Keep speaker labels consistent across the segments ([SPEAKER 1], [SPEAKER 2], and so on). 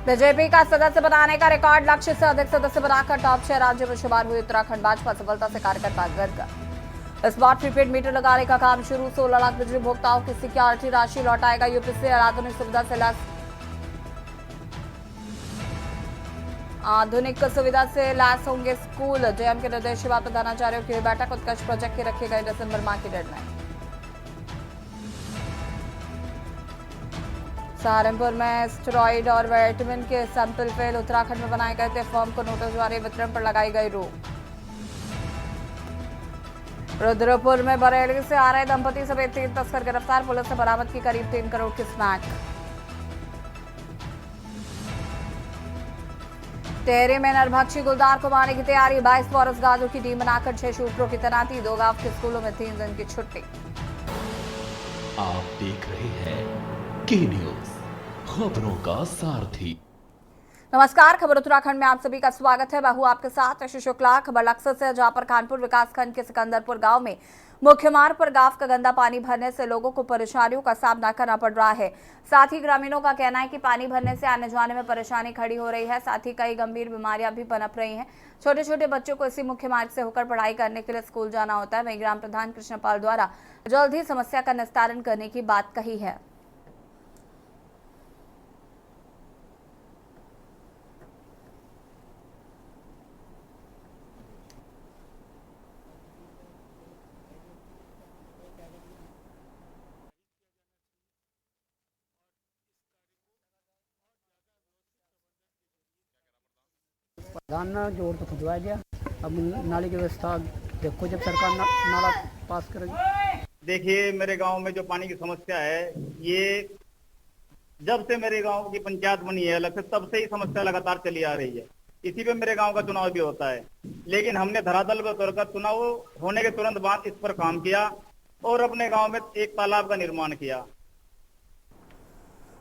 [SPEAKER 1] BJP का सदस्य बनाने का रिकॉर्ड, लक्ष्य से अधिक सदस्य बनाकर टॉप 6 राज्यों में शुमार हुई उत्तराखंड भाजपा, सफलता से कार्यकर्ता गदगद। स्मार्ट प्रीपेड मीटर लगाने का काम शुरू, 16 लाख बिजली उपभोक्ताओं की सिक्योरिटी राशि लौटाएगा यूपीसी, आधुनिक सुविधा से लैस आधुनिक सुविधा से लैस होंगे स्कूल। जेएम के निर्देश के बाद प्रधानाचार्यों की बैठक, उत्कर्ष प्रोजेक्ट की रखे गए दिसंबर माह की डेडलाइन। सहारनपुर में स्टेरॉइड और विटामिन के सैंपल फेल, उत्तराखंड में बनाए गए थे, फर्म को नोटिस जारी, वितरण पर लगाई गई रोक। रुद्रपुर में बरेली से आ रहे दंपति समेत 3 तस्कर गिरफ्तार, पुलिस ने बरामद की करीब 3 करोड़ की स्नैक। टेहरी में नरभक्षी गुलदार को मारने की तैयारी, 22 फॉरेस्ट गार्डों की टीम बनाकर 6 शूटरों की तैनाती, 2 गांव के स्कूलों में 3 दिन की छुट्टी।
[SPEAKER 2] आप देख रहे हैं के न्यूज, खबरों का सारथी।
[SPEAKER 1] नमस्कार, खबर उत्तराखंड में आप सभी का स्वागत है। मैं हूं आपके साथ यशु शुक्ला। खबर लक्सर से, जहां पर खानपुर विकासखंड के सिकंदरपुर गांव में मुख्य मार्ग पर गांव का गंदा पानी भरने से लोगों को परेशानियों का सामना करना पड़ रहा है। साथ ही ग्रामीणों का कहना है कि पानी भरने से आने जाने में परेशानी खड़ी हो रही है। साथ ही कई गंभीर बीमारियां भी पनप रही हैं। छोटे छोटे बच्चों को इसी मुख्य मार्ग से होकर पढ़ाई करने के लिए स्कूल जाना होता है। वहीं ग्राम प्रधान कृष्णपाल द्वारा जल्द ही समस्या का निस्तारण करने की बात कही है।
[SPEAKER 3] प्रधान ने जोर तो खुदवा दिया, अब नाली की व्यवस्था देखो जब सरकार नाला पास करेगी।
[SPEAKER 4] देखिए, मेरे गांव में जो पानी की समस्या है, ये जब से मेरे गांव की पंचायत बनी है अलग से, तब से ही समस्या लगातार चली आ रही है। इसी पे मेरे गांव का चुनाव भी होता है, लेकिन हमने धरातल पर उतरकर चुनाव होने के तुरंत बाद इस पर काम किया और अपने गांव में एक तालाब का निर्माण किया।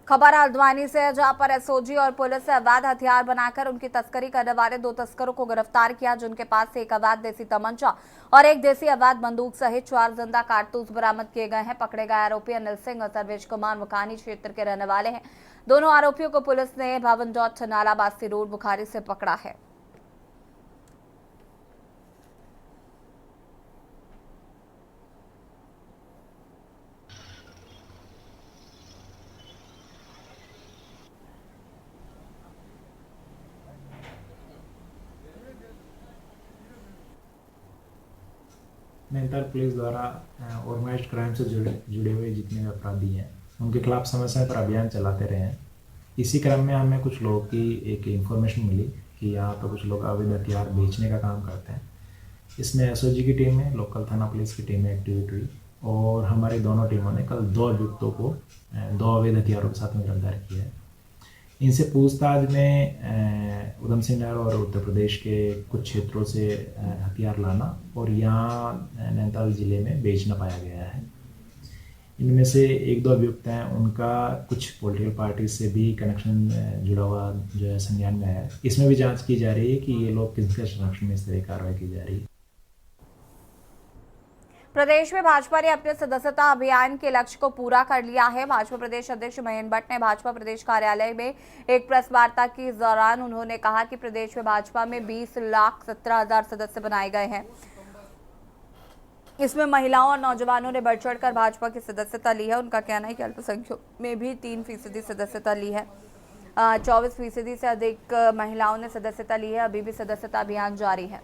[SPEAKER 1] खबर हल्द्वानी से है, जहां पर एसओजी और पुलिस ने अवैध हथियार बनाकर उनकी तस्करी करने वाले 2 तस्करों को गिरफ्तार किया, जिनके पास से एक अवैध देसी तमंचा और एक देसी अवैध बंदूक सहित 4 जिंदा कारतूस बरामद किए गए हैं। पकड़े गए आरोपी अनिल सिंह और सर्वेश कुमार मुकानी क्षेत्र के रहने वाले हैं। दोनों आरोपियों को पुलिस ने भवन डॉट नालाबासी रोड बुखारी से पकड़ा है।
[SPEAKER 5] नैनीताल पुलिस द्वारा ऑर्गेनाइज्ड क्राइम से जुड़े हुए जितने अपराधी हैं उनके खिलाफ समय समय पर अभियान चलाते रहे हैं। इसी क्रम में हमें कुछ लोगों की एक इन्फॉर्मेशन मिली कि यहाँ पर कुछ लोग अवैध हथियार बेचने का काम करते हैं। इसमें एसओजी की टीम में, लोकल थाना पुलिस की टीम में एक्टिवेट हुई और हमारी दोनों टीमों ने कल 2 अभियुक्तों को 2 अवैध हथियारों के साथ में गिरफ्तार किया है। इनसे पूछताछ में उधम सिंह नगर और उत्तर प्रदेश के कुछ क्षेत्रों से हथियार लाना और यहाँ नैनीताल जिले में बेचना पाया गया है। इनमें से 1-2 अभियुक्त हैं, उनका कुछ पॉलिटिकल पार्टी से भी कनेक्शन जुड़ा हुआ जो है संज्ञान में है। इसमें भी जांच की जा रही है कि ये लोग किसके संरक्षण में इस तरह की कार्रवाई की जा रही है।
[SPEAKER 1] प्रदेश में भाजपा ने अपने सदस्यता अभियान के लक्ष्य को पूरा कर लिया है। भाजपा प्रदेश अध्यक्ष महेंद्र भट्ट ने भाजपा प्रदेश कार्यालय में एक प्रेस वार्ता के दौरान उन्होंने कहा कि प्रदेश में भाजपा में 20,17,000 सदस्य बनाए गए हैं। इसमें महिलाओं और नौजवानों ने बढ़ चढ़कर भाजपा की सदस्यता ली है। उनका कहना है कि अल्पसंख्यकों में भी 3% सदस्यता ली है। 24% से अधिक महिलाओं ने सदस्यता ली है। अभी भी सदस्यता अभियान जारी है।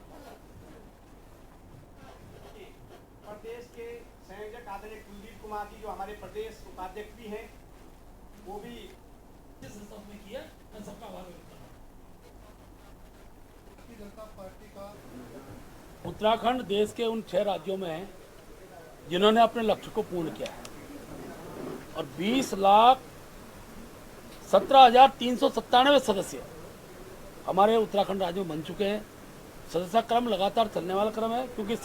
[SPEAKER 6] प्रदेश के संयोजक आदरणीय कुलदीप कुमार जी, जो हमारे प्रदेश उपाध्यक्ष भी हैं, वो भी किया। सबका आभार व्यक्त करना। भारतीय जनता पार्टी का उत्तराखंड देश के उन 6 राज्यों में है जिन्होंने अपने लक्ष्य को पूर्ण किया है और 20,17,397 सदस्य हमारे उत्तराखंड राज्य में बन चुके हैं। सदस्यता क्रम लगातार चलने वाला क्रम है, क्योंकि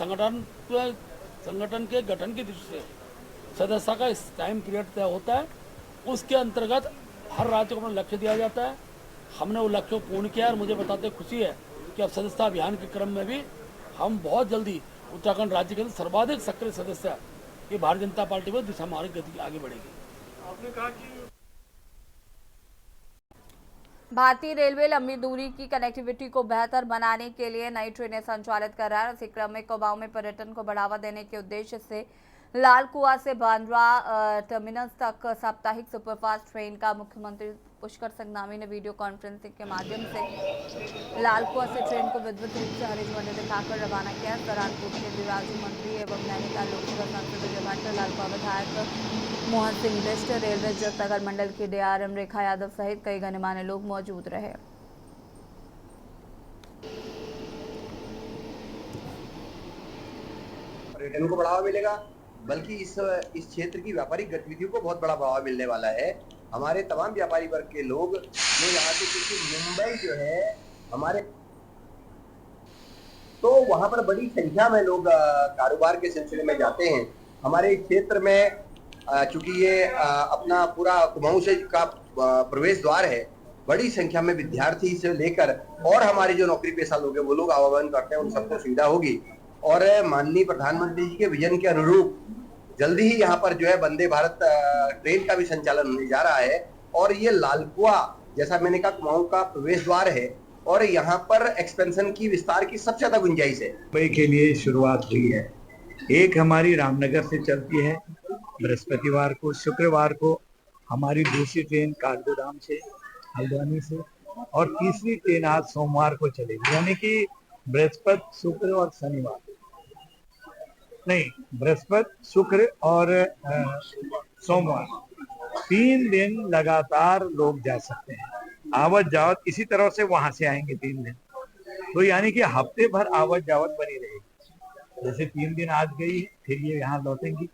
[SPEAKER 6] संगठन के गठन की दृष्टि से सदस्यता का इस टाइम पीरियड तय होता है। उसके अंतर्गत हर राज्य को अपना लक्ष्य दिया जाता है। हमने वो लक्ष्य को पूर्ण किया और मुझे बताते खुशी है कि अब सदस्यता अभियान के क्रम में भी हम बहुत जल्दी उत्तराखंड राज्य के सर्वाधिक सक्रिय सदस्य ये भारतीय जनता पार्टी में दिशा में गति आगे बढ़ेगी। आपने कहा कि
[SPEAKER 1] भारतीय रेलवे लंबी दूरी की कनेक्टिविटी को बेहतर बनाने के लिए नई ट्रेनें संचालित कर रहा है। इसी क्रम में कुमाऊं में पर्यटन को बढ़ावा देने के उद्देश्य से लाल कुआं से बांद्रा टर्मिनस तक साप्ताहिक सुपरफास्ट ट्रेन का मुख्यमंत्री पुष्कर सिंह धामी ने वीडियो कॉन्फ्रेंसिंग के माध्यम से लाल कुआं से ट्रेन को विद्युत रूप से हरी झंडी दिखाकर रवाना किया। इस दौरान पूर्व केंद्रीय राज्य मंत्री एवं नैनीताल लोकसभा सांसद विजय भट्ट, लाल कुआं विधायक मोहन सिंह बिष्ट, रेलवे जयनगर मंडल की डीआरएम रेखा यादव सहित कई गणमान्य लोग मौजूद रहे।
[SPEAKER 7] पर्यटन को बढ़ावा मिलेगा, बल्कि इस क्षेत्र की व्यापारिक गतिविधियों को बहुत बड़ा बढ़ावा मिलने वाला है। हमारे तमाम व्यापारी वर्ग के लोग जो यहाँ से, क्योंकि मुंबई जो है हमारे, तो वहां पर बड़ी संख्या में लोग कारोबार के सिलसिले में जाते हैं। हमारे क्षेत्र में चूंकि ये अपना पूरा कुमाऊं से का प्रवेश द्वार है, बड़ी संख्या में विद्यार्थी से लेकर और हमारे जो नौकरी पेशा लोग हैं वो लोग आवागमन करते हैं, उन सबको सुविधा होगी। और माननीय प्रधानमंत्री जी के विजन के अनुरूप जल्दी ही यहाँ पर जो है वंदे भारत ट्रेन का भी संचालन होने जा रहा है। और ये लाल कुआं, जैसा मैंने कहा, कुमाऊं का प्रवेश द्वार है और यहाँ पर एक्सपेंशन की, विस्तार की सबसे ज्यादा गुंजाइश है।
[SPEAKER 8] मुंबई के लिए शुरुआत हुई है। एक हमारी रामनगर से चलती है बृहस्पतिवार को, शुक्रवार को हमारी दूसरी ट्रेन काठगोदाम से, हल्द्वानी से, और तीसरी ट्रेन आज सोमवार को चलेगी। यानी कि बृहस्पति, शुक्र और शनिवार, नहीं, बृहस्पति, शुक्र और सोमवार, 3 दिन लगातार लोग जा सकते हैं। आवत जावत इसी तरह से वहां से आएंगे 3 दिन, तो यानी कि हफ्ते भर आवत जावत बनी रहेगी। जैसे 3 दिन आज गई, फिर ये यहाँ लौटेंगी,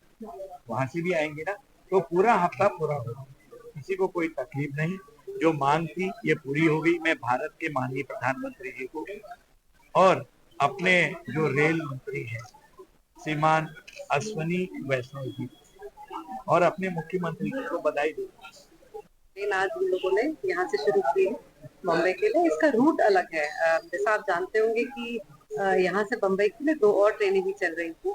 [SPEAKER 8] वहां से भी आएंगे ना, तो पूरा हफ्ता पूरा होगा, किसी को कोई तकलीफ नहीं। जो मांग थी ये पूरी हो गई। मैं भारत के माननीय प्रधानमंत्री जी को और अपने जो रेल मंत्री हैं श्रीमान अश्विनी वैष्णव जी और अपने मुख्यमंत्री जी को बधाई देता हूं।
[SPEAKER 9] ट्रेन आज हम लोगों ने यहाँ से शुरू की है मुंबई के लिए। इसका रूट अलग है, जैसा आप जानते होंगे कि यहाँ से मुंबई के लिए 2 और ट्रेनें भी चल रही थी,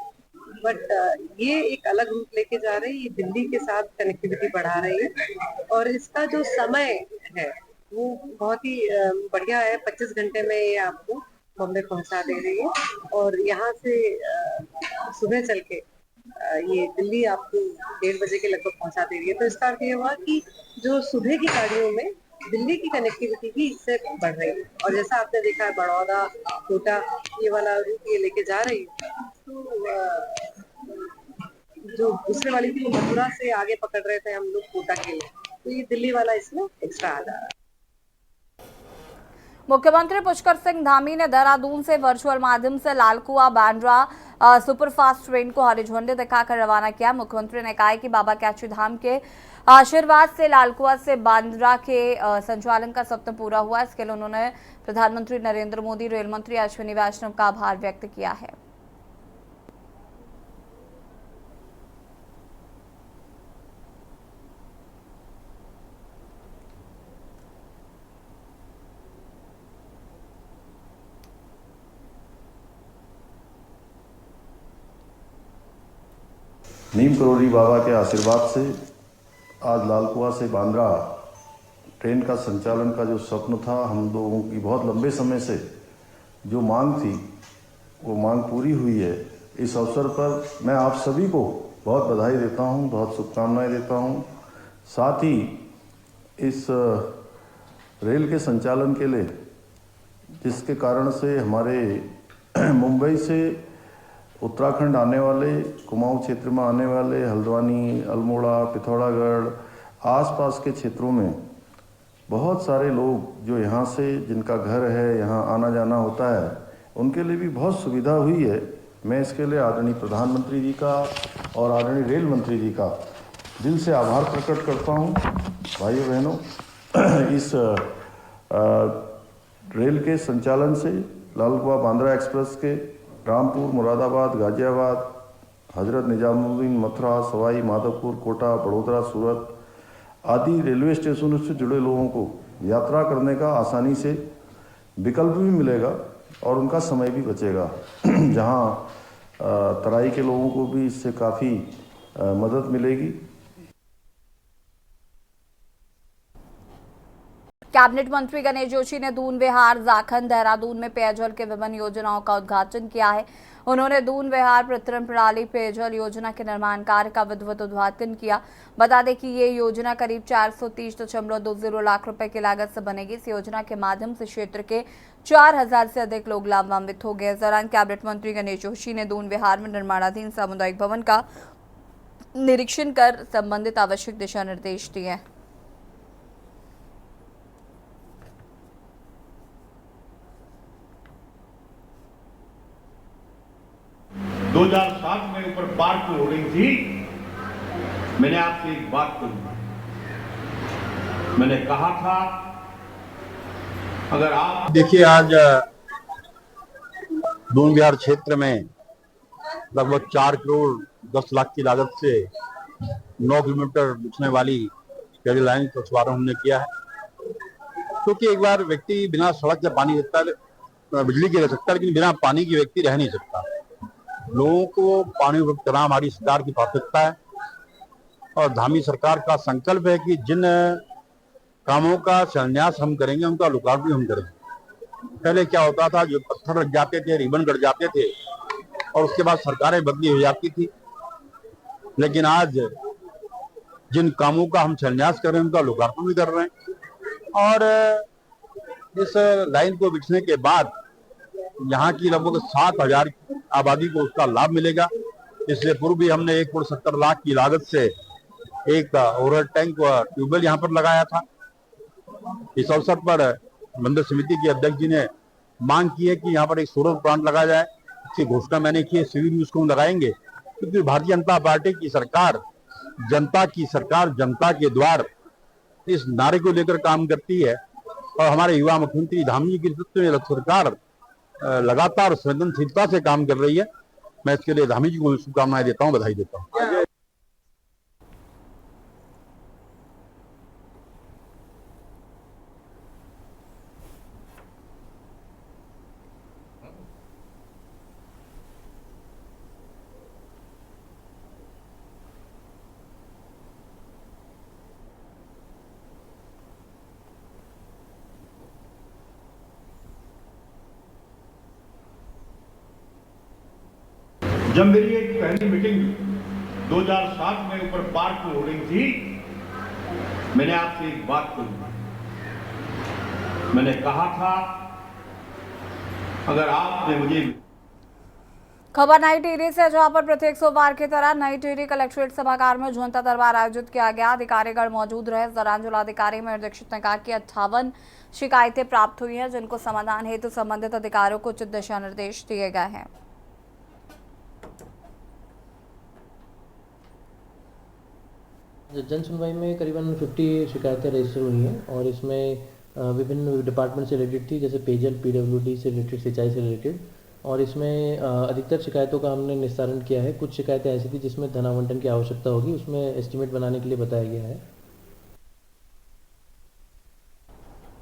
[SPEAKER 9] बट ये एक अलग रूट लेके जा रही है। ये दिल्ली के साथ कनेक्टिविटी बढ़ा रही है और इसका जो समय है वो बहुत ही बढ़िया है। 25 घंटे में ये आपको बॉम्बे पहुंचा दे रही है और यहाँ से सुबह चल के ये दिल्ली आपको 1:30 बजे के लगभग पहुंचा दे रही है। तो इसका अर्थ ये हुआ कि जो सुबह की गाड़ियों में दिल्ली की कनेक्टिविटी भी इससे बढ़ रही है। और जैसा आपने देखा है, बड़ौदा, कोटा, ये वाला रूट ये लेके जा रही है। तो जो दूसरे वाली थी मथुरा से आगे पकड़ रहे थे हम लोग कोटा के लिए, तो ये दिल्ली वाला इसमें एक्स्ट्रा आ जा रहा है।
[SPEAKER 1] मुख्यमंत्री पुष्कर सिंह धामी ने देहरादून से वर्चुअल माध्यम से लाल कुआं बांद्रा सुपरफास्ट ट्रेन को हरी झंडी दिखाकर रवाना किया। मुख्यमंत्री ने कहा कि बाबा कैची धाम के आशीर्वाद से लाल कुआं से बांद्रा के संचालन का सपना पूरा हुआ। इसके लिए उन्होंने प्रधानमंत्री नरेंद्र मोदी, रेल मंत्री अश्विनी वैष्णव का आभार व्यक्त किया है।
[SPEAKER 10] नीम करोली बाबा के आशीर्वाद से आज लाल कुआं से बांद्रा ट्रेन का संचालन का जो स्वप्न था, हम लोगों की बहुत लंबे समय से जो मांग थी, वो मांग पूरी हुई है। इस अवसर पर मैं आप सभी को बहुत बधाई देता हूँ, बहुत शुभकामनाएं देता हूँ। साथ ही इस रेल के संचालन के लिए, जिसके कारण से हमारे मुंबई से उत्तराखंड आने वाले, कुमाऊं क्षेत्र में आने वाले, हल्द्वानी, अल्मोड़ा, पिथौरागढ़, आसपास के क्षेत्रों में बहुत सारे लोग जो यहाँ से, जिनका घर है, यहाँ आना जाना होता है, उनके लिए भी बहुत सुविधा हुई है। मैं इसके लिए आदरणीय प्रधानमंत्री जी का और आदरणीय रेल मंत्री जी का दिल से आभार प्रकट करता हूँ। भाइयों बहनों, इस रेल के संचालन से लाल कुआं बांद्रा एक्सप्रेस के रामपुर, मुरादाबाद, गाजियाबाद, हजरत निजामुद्दीन, मथुरा, सवाई माधोपुर, कोटा, बड़ोदरा, सूरत आदि रेलवे स्टेशनों से जुड़े लोगों को यात्रा करने का आसानी से विकल्प भी मिलेगा और उनका समय भी बचेगा। जहां तराई के लोगों को भी इससे काफ़ी मदद मिलेगी।
[SPEAKER 1] कैबिनेट मंत्री गणेश जोशी ने दून विहार, जाखंड, देहरादून में पेयजल के विभिन्न योजनाओं का उद्घाटन किया है। उन्होंने दून विहार प्रतरण प्रणाली पेयजल योजना के निर्माण कार्य का विधिवत उद्घाटन किया। बता दें कि ये योजना करीब 430.20 लाख रुपए की लागत से बनेगी। इस योजना के माध्यम से क्षेत्र के 4000 से अधिक लोग लाभान्वित हो गए। इस दौरान कैबिनेट मंत्री गणेश जोशी ने दून विहार में निर्माणाधीन सामुदायिक भवन का निरीक्षण कर संबंधित आवश्यक दिशा निर्देश दिए।
[SPEAKER 11] 2007 में ऊपर पार्क की होर्डिंग थी। मैंने आपसे एक बात कही, मैंने कहा था अगर आप
[SPEAKER 12] देखिए, आज दून विहार क्षेत्र में लगभग 4 करोड़ 10 लाख की लागत से 9 किलोमीटर बिछने वाली पेयजल लाइन का शुभारंभ हमने किया है। क्योंकि एक बार व्यक्ति बिना सड़क के पानी रखता है, बिजली के रह सकता है, लेकिन बिना पानी की व्यक्ति रह नहीं सकता। लोगों को पानी उपलब्ध कराना हमारी सरकार की प्राथमिकता है और धामी सरकार का संकल्प है कि जिन कामों का शिलान्यास हम करेंगे उनका लोकार्पण हम करेंगे। पहले क्या होता था, जो पत्थर लग जाते थे, रिबन कट जाते थे और उसके बाद सरकारें बदली हो जाती थी, लेकिन आज जिन कामों का हम शिलान्यास कर रहे हैं उनका लोकार्पण भी कर रहे हैं। और इस लाइन को बिछने के बाद यहाँ की लगभग 7000 आबादी को उसका लाभ मिलेगा। इसलिए पूर्व भी हमने 1 करोड़ 70 लाख की लागत से एक ओवरहेड टैंक व ट्यूबवेल यहाँ पर लगाया था। इस अवसर पर मंदिर समिति के अध्यक्ष जी ने मांग की है कि यहाँ पर एक सोलर प्लांट लगाया जाए। इसकी घोषणा मैंने की है, सिविल यूज को हम लगाएंगे, क्योंकि भारतीय जनता पार्टी की सरकार जनता की सरकार, जनता के द्वार, इस नारे को लेकर काम करती है। और हमारे युवा मुख्यमंत्री धामी जी के नेतृत्व में सरकार लगातार संवेदनशीलता से काम कर रही है। मैं इसके लिए धामी जी को शुभकामनाएं देता हूं, बधाई देता हूं।
[SPEAKER 11] जब मेरी एक पहली मीटिंग 2007 में ऊपर पार्क की होर्डिंग थी, मैंने आपसे एक बात कही, मैंने कहा था अगर आपने मुझे
[SPEAKER 1] खबर नई टिहरी से, जहां पर प्रत्येक सोमवार की तरह नई टिहरी कलेक्ट्रेट सभागार में जनता दरबार आयोजित किया गया। अधिकारीगण मौजूद रहे। इस दौरान जिलाधिकारी मयूर दीक्षित ने कहा कि 58 शिकायतें प्राप्त हुई हैं, जिनको समाधान हेतु संबंधित अधिकारियों को उचित दिशा निर्देश दिए गए हैं।
[SPEAKER 13] जन सुनवाई में करीबन 50 शिकायतें रजिस्टर हुई हैं और इसमें विभिन्न डिपार्टमेंट से रिलेटेड थी, जैसे पेयजल, पीडब्ल्यूडी से रिलेटेड, सिंचाई से रिलेटेड। और इसमें अधिकतर शिकायतों का हमने निस्तारण किया है। कुछ शिकायतें ऐसी थी जिसमें धन आवंटन की आवश्यकता होगी, उसमें एस्टिमेट बनाने के लिए बताया गया है।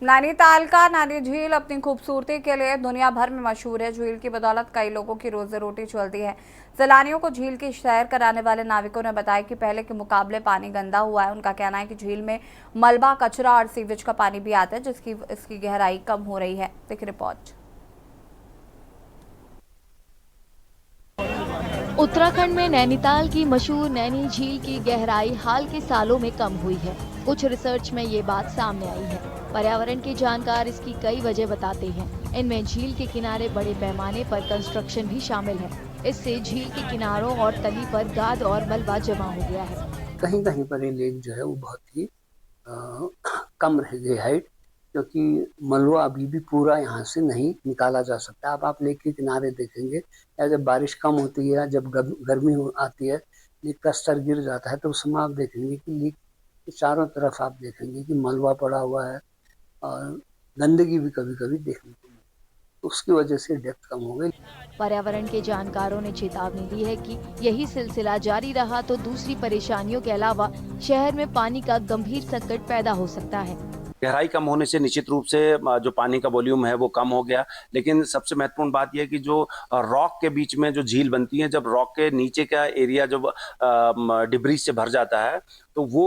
[SPEAKER 1] नैनीताल का नैनी झील अपनी खूबसूरती के लिए दुनिया भर में मशहूर है। झील की बदौलत कई लोगों की रोजी रोटी चलती है। सैलानियों को झील की सैर कराने वाले नाविकों ने बताया कि पहले के मुकाबले पानी गंदा हुआ है। उनका कहना है कि झील में मलबा, कचरा और सीवेज का पानी भी आता है, जिसकी इसकी गहराई कम हो रही है। देखिए रिपोर्ट।
[SPEAKER 14] उत्तराखंड में नैनीताल की मशहूर नैनी झील की गहराई हाल के सालों में कम हुई है। कुछ रिसर्च में ये बात सामने आई है। पर्यावरण के जानकार इसकी कई वजह बताते हैं। इनमें झील के किनारे बड़े पैमाने पर कंस्ट्रक्शन भी शामिल है। इससे झील के किनारों और तली पर गाद और मलबा जमा हो गया है।
[SPEAKER 3] कहीं कहीं पर ये लेक जो है वो बहुत ही कम रह गई हाइट, क्योंकि मलबा अभी भी पूरा यहाँ से नहीं निकाला जा सकता। अब आप लेक के किनारे देखेंगे, या जब बारिश कम होती है, जब गर्मी आती है, लेक का स्तर गिर जाता है, तो उस समय आप देखेंगे कि लेक के चारों तरफ आप देखेंगे कि मलबा पड़ा हुआ है और गंदगी भी कभी कभी देखने को मिलती है। उसकी वजह से डेप्थ कम हो गई।
[SPEAKER 14] पर्यावरण के जानकारों ने चेतावनी दी है कि यही सिलसिला जारी रहा तो दूसरी परेशानियों के अलावा शहर में पानी का गंभीर संकट पैदा हो सकता है।
[SPEAKER 15] गहराई कम होने से निश्चित रूप से जो पानी का वॉल्यूम है वो कम हो गया, लेकिन सबसे महत्वपूर्ण बात यह है कि जो रॉक के बीच में जो झील बनती है, जब रॉक के नीचे का एरिया जब डिब्रीज से भर जाता है तो वो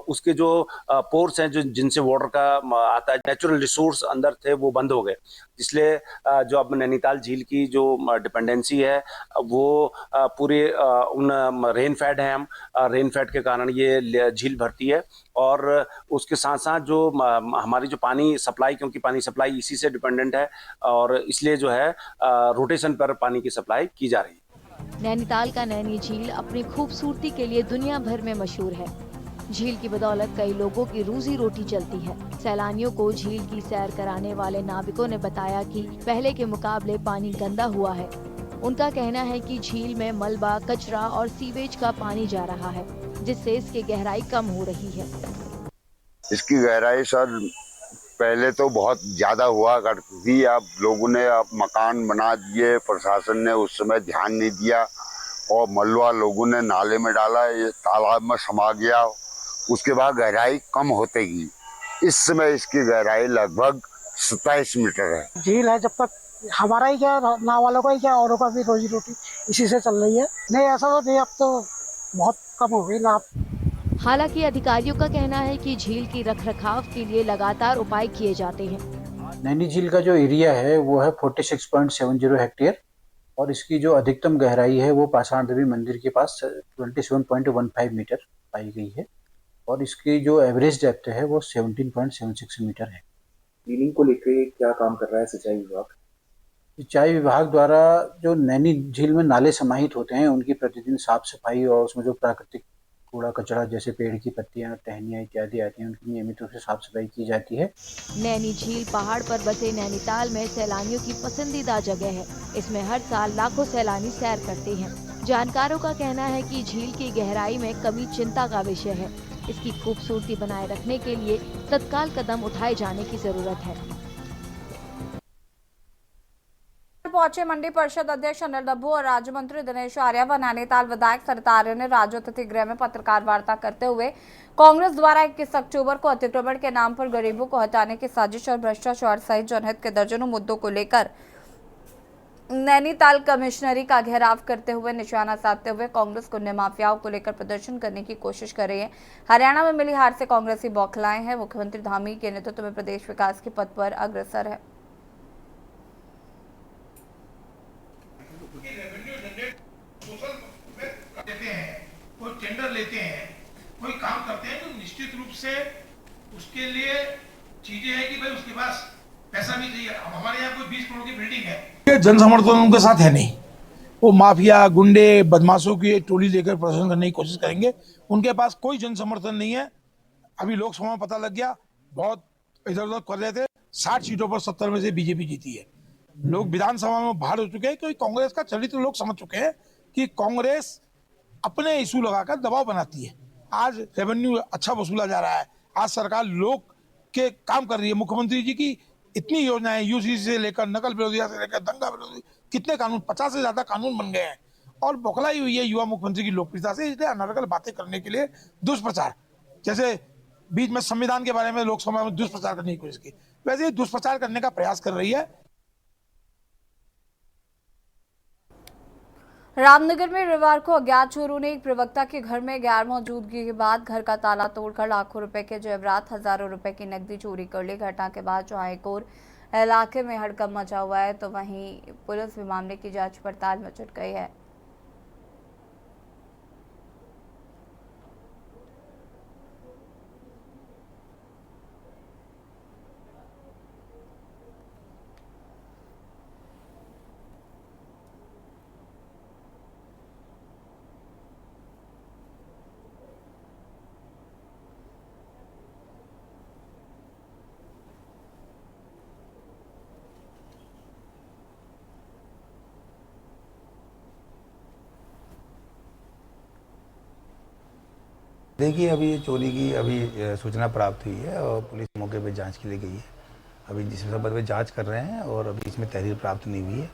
[SPEAKER 15] उसके जो पोर्स हैं जो जिनसे वाटर का आता है, नेचुरल रिसोर्स अंदर थे, वो बंद हो गए। इसलिए जो अब नैनीताल झील की जो डिपेंडेंसी है वो पूरे उन रेन फेड है, हम रेन फेड के कारण ये झील भरती है। और उसके साथ साथ जो हमारी जो पानी सप्लाई, क्योंकि पानी सप्लाई इसी से डिपेंडेंट है, और इसलिए जो है रोटेशन पर पानी की सप्लाई की जा रही है।
[SPEAKER 14] नैनीताल का नैनी झील अपनी खूबसूरती के लिए दुनिया भर में मशहूर है। झील की बदौलत कई लोगों की रोजी रोटी चलती है। सैलानियों को झील की सैर कराने वाले नाविकों ने बताया कि पहले के मुकाबले पानी गंदा हुआ है। उनका कहना है कि झील में मलबा, कचरा और सीवेज का पानी जा रहा है, जिससे इसकी गहराई कम हो रही है।
[SPEAKER 16] इसकी गहराई सर पहले तो बहुत ज्यादा हुआ करती थी, अब लोगों ने अब मकान बना दिए, प्रशासन ने उस समय ध्यान नहीं दिया और मलबा लोगों ने नाले में डाला, ये तालाब में समा गया। उसके बाद गहराई कम होते गई। इस समय इसकी गहराई लगभग 27 मीटर है।
[SPEAKER 17] झील है, जब तक हमारा ही क्या, नाव वालों का ही क्या, औरों का भी रोजी रोटी इसी से चल रही है। नहीं ऐसा तो नहीं, अब तो बहुत कम हो गई ना।
[SPEAKER 14] हालांकि अधिकारियों का कहना है कि झील की रखरखाव के लिए लगातार उपाय किए जाते हैं।
[SPEAKER 18] नैनी झील का जो एरिया है वो है 46.70 हेक्टेयर और इसकी जो अधिकतम गहराई है वो पाषाण देवी मंदिर के पास 27.15 मीटर पाई गई है और इसकी जो एवरेज डेप्थ है वो 17.76 मीटर है।
[SPEAKER 19] क्लीनिंग को लेकर क्या काम कर रहा है सिंचाई विभाग?
[SPEAKER 18] सिंचाई विभाग द्वारा जो नैनी झील में नाले समाहित होते हैं उनकी प्रतिदिन साफ सफाई और उसमें जो प्राकृतिक कूड़ा कचरा जैसे पेड़ की पत्तियां, टहनियां इत्यादि आती हैं, उनकी नियमित रूप से साफ सफाई की जाती है।
[SPEAKER 14] नैनी झील पहाड़ पर बसे नैनीताल में सैलानियों की पसंदीदा जगह है। इसमें हर साल लाखों सैलानी सैर करते हैं। जानकारों का कहना है कि झील की गहराई में कमी चिंता का विषय है। इसकी खूबसूरती बनाए रखने के लिए तत्काल कदम उठाए जाने की जरूरत है।
[SPEAKER 1] पहुंचे मंडी परिषद अध्यक्ष अनिल डब्बू और राज्य मंत्री दिनेश आर्य व नैनीताल विधायक सरिता आर्य ने राज्य अतिथि गृह में पत्रकार वार्ता करते हुए कांग्रेस द्वारा 21 अक्टूबर को अतिक्रमण के नाम पर गरीबों को हटाने की साजिश और भ्रष्टाचार सहित जनहित के दर्जनों मुद्दों को लेकर नैनीताल कमिश्नरी का घेराव करते हुए निशाना साधते हुए कांग्रेस गुंडे माफियाओं को लेकर प्रदर्शन करने की कोशिश कर रही है। हरियाणा में मिली हार से कांग्रेसी बौखलाए हैं। मुख्यमंत्री धामी के नेतृत्व में प्रदेश विकास के पथ पर अग्रसर है।
[SPEAKER 20] कोई टेंडर लेते हैं, कोई काम करते हैं, तो निश्चित रूप से उसके लिए चीजें हैं कि भाई उसके पास पैसा भी चाहिए। अब हमारे यहाँ कोई 20 करोड़ की बिल्डिंग है,
[SPEAKER 21] जन समर्थन उनके साथ है नहीं। वो माफिया, गुंडे, बदमाशों की एक टोली लेकर प्रदर्शन करने की कोशिश करेंगे। उनके पास कोई जन समर्थन नहीं है। अभी लोकसभा में पता लग गया, बहुत इधर उधर कर रहे थे। 60 सीटों पर 70 में से बीजेपी जीती है। लोग विधानसभा में बाहर हो चुके हैं क्योंकि कांग्रेस का चरित्र लोग समझ चुके हैं कि कांग्रेस अपने इशू लगाकर दबाव बनाती है। आज रेवेन्यू अच्छा वसूला जा रहा है, आज सरकार लोग के काम कर रही है। मुख्यमंत्री जी की इतनी योजनाएं, यूसीसी से लेकर नकल विरोधी से लेकर दंगा विरोधी, कितने कानून, 50 से ज्यादा कानून बन गए हैं और बौखलाई हुई है युवा मुख्यमंत्री की लोकप्रियता से। इसलिए अनर्गल बातें करने के लिए दुष्प्रचार, जैसे बीच में संविधान के बारे में लोकसभा में दुष्प्रचार करने की कोशिश की, वैसे ही दुष्प्रचार करने का प्रयास कर रही है।
[SPEAKER 1] रामनगर में रविवार को अज्ञात चोरों ने एक प्रवक्ता के घर में गैर मौजूदगी के बाद घर का ताला तोड़कर लाखों रुपए के जेवरात, हजारों रुपए की नकदी चोरी कर ली। घटना के बाद जहां एक और इलाके में हड़कंप मचा हुआ है तो वहीं पुलिस भी मामले की जांच पड़ताल में जुट गई है।
[SPEAKER 22] देखिए, अभी ये चोरी की सूचना प्राप्त हुई है और पुलिस मौके पर जांच के लिए गई है। अभी जिस संबंध में जांच कर रहे हैं और अभी इसमें तहरीर प्राप्त नहीं हुई है।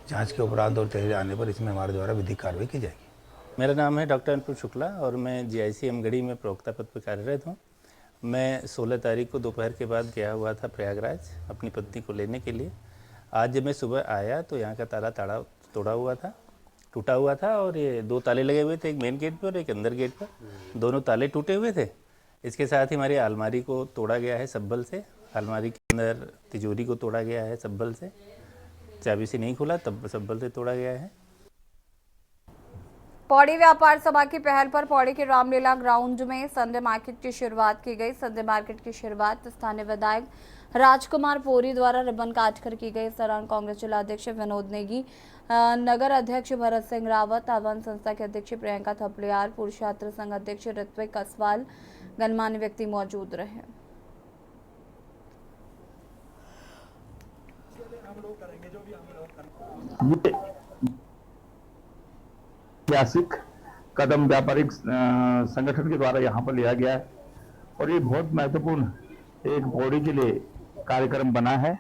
[SPEAKER 22] जांच के उपरांत और तहरीर आने पर इसमें हमारे द्वारा विधिक कार्रवाई की जाएगी।
[SPEAKER 23] मेरा नाम है डॉक्टर अनुपुर शुक्ला और मैं GIC गढ़ी में प्रवक्ता पद पर कार्यरत हूँ। मैं 16 तारीख को दोपहर के बाद गया हुआ था प्रयागराज अपनी पत्नी को लेने के लिए। आज जब मैं सुबह आया तो यहाँ का ताला तोड़ा हुआ था टूटा हुआ था और ये 2 ताले लगे हुए थे, एक मेन गेट पर और एक अंदर गेट पर। दोनों ताले टूटे हुए थे। इसके साथ ही हमारी अलमारी को तोड़ा गया है सब्बल से। अलमारी के अंदर तिजोरी को तोड़ा गया है सब्बल से। चाबी से नहीं खुला, तब सब्बल से तोड़ा गया है।
[SPEAKER 1] पौड़ी व्यापार सभा की पहल पर पौड़ी के रामलीला ग्राउंड में संडे मार्केट की शुरुआत की गई। संडे मार्केट की शुरुआत स्थानीय विधायक राजकुमार पोरी द्वारा रिबन काटकर की गई। इस दौरान कांग्रेस जिला अध्यक्ष विनोद नेगी, नगर अध्यक्ष भरत सिंह रावत, आह्वान संस्था के अध्यक्ष प्रियंका थपलियाल, पूर्व छात्र संघ अध्यक्ष ऋत्विक कसवाल, गणमान्य व्यक्ति मौजूद रहे।
[SPEAKER 11] ऐतिहासिक कदम व्यापारिक संगठन के द्वारा यहाँ पर लिया गया है और ये बहुत महत्वपूर्ण एक पौड़ी के लिए कार्यक्रम बना है।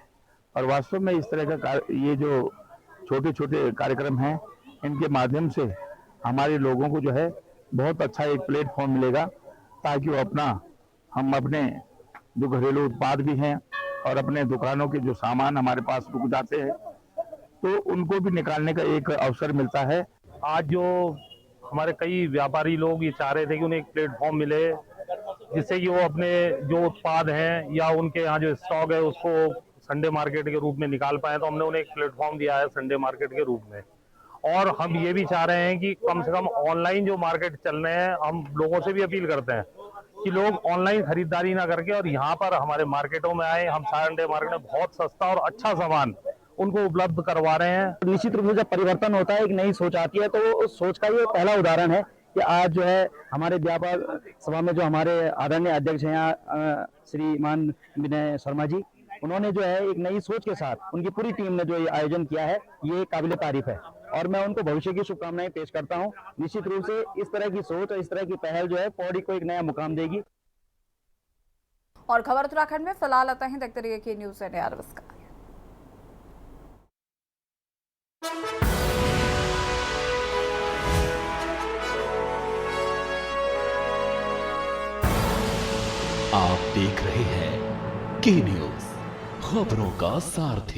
[SPEAKER 11] और वास्तव में इस तरह का ये जो छोटे छोटे कार्यक्रम हैं, इनके माध्यम से हमारे लोगों को जो है बहुत अच्छा एक प्लेटफॉर्म मिलेगा, ताकि वो हम अपने जो घरेलू उत्पाद भी हैं और अपने दुकानों के जो सामान हमारे पास रुक जाते हैं, तो उनको भी निकालने का एक अवसर मिलता है। आज जो हमारे कई व्यापारी लोग ये चाह रहे थे कि उन्हें एक प्लेटफॉर्म मिले, जिससे कि वो अपने जो उत्पाद हैं या उनके यहाँ जो स्टॉक है उसको संडे मार्केट के रूप में निकाल पाए, तो हमने उन्हें एक प्लेटफॉर्म दिया है संडे मार्केट के रूप में। और हम ये भी चाह रहे हैं कि कम से कम ऑनलाइन जो मार्केट चल रहे हैं, हम लोगों से भी अपील करते हैं कि लोग ऑनलाइन खरीदारी ना करके और यहाँ पर हमारे मार्केटों में आए। हम संडे मार्केट में बहुत सस्ता और अच्छा सामान उनको उपलब्ध करवा रहे हैं।
[SPEAKER 2] निश्चित रूप से जब परिवर्तन होता है, एक नई सोच आती है, तो उस सोच का ये पहला उदाहरण है कि आज जो है हमारे व्यापार सभा में जो हमारे आदरणीय अध्यक्ष हैं यहाँ श्रीमान विनय शर्मा जी, उन्होंने जो है एक नई सोच के साथ उनकी पूरी टीम ने जो ये आयोजन किया है, ये काबिल तारीफ है और मैं उनको भविष्य की शुभकामनाएं पेश करता हूँ। निश्चित रूप से इस तरह की सोच और इस तरह की पहल जो है पौड़ी को एक नया मुकाम देगी।
[SPEAKER 1] और खबर उत्तराखंड में फिलहाल आता है, देखते रहिए के न्यूज़ इंडिया। नमस्कार।
[SPEAKER 4] आप देख रहे हैं के न्यूज़, खबरों का सारथी।